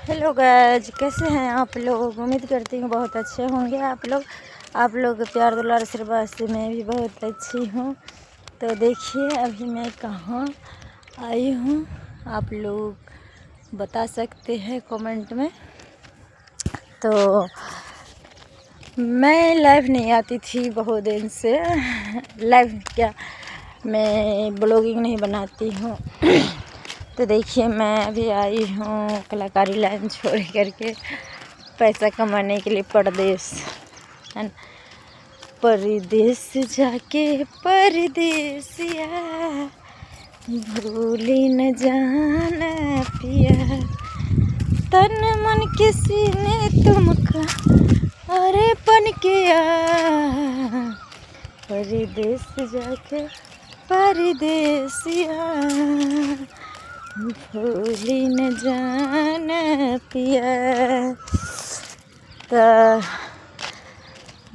Hello guys, कैसे हैं आप लोग। उम्मीद करती हूँ बहुत अच्छे होंगे आप लोग के प्यार दुलार आशीर्वाद से मैं भी बहुत अच्छी हूँ। तो देखिए अभी मैं कहाँ आई हूँ, आप लोग बता सकते हैं कमेंट में। तो मैं लाइव नहीं आती थी बहुत दिन से, लाइव क्या मैं ब्लॉगिंग नहीं बनाती हूँ। तो देखिए मैं अभी आई हूँ कलाकारी लाइन छोड़ करके पैसा कमाने के लिए परदेश। परदेश जाके परदेसिया भूली न जाना पिया, तन मन किसी ने तुमका अरे पन किया। परदेश जाके परदेसिया भूली न जाना पिया। तो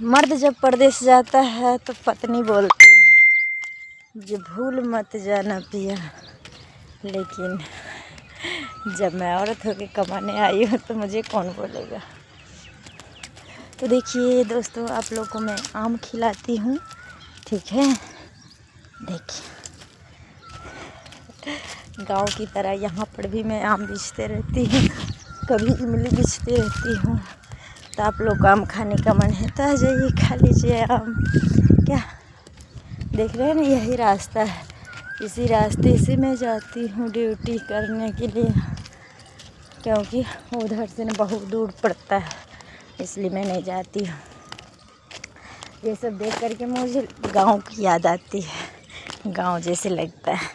मर्द जब परदेश जाता है तो पत्नी बोलती है जो भूल मत जाना पिया, लेकिन जब मैं औरत होकर कमाने आई हूँ तो मुझे कौन बोलेगा। तो देखिए दोस्तों, आप लोग को मैं आम खिलाती हूँ, ठीक है। देखिए गांव की तरह यहाँ पर भी मैं आम बेचते रहती हूँ, कभी इमली बेचती रहती हूँ। तो आप लोग को आम खाने का मन है तो आ जाइए, खा लीजिए आम। क्या देख रहे हैं ना, यही रास्ता है, इसी रास्ते से मैं जाती हूँ ड्यूटी करने के लिए, क्योंकि उधर से न बहुत दूर पड़ता है, इसलिए मैं नहीं जाती हूँ। ये सब देख करके मुझे गांव की याद आती है, गांव जैसे लगता है।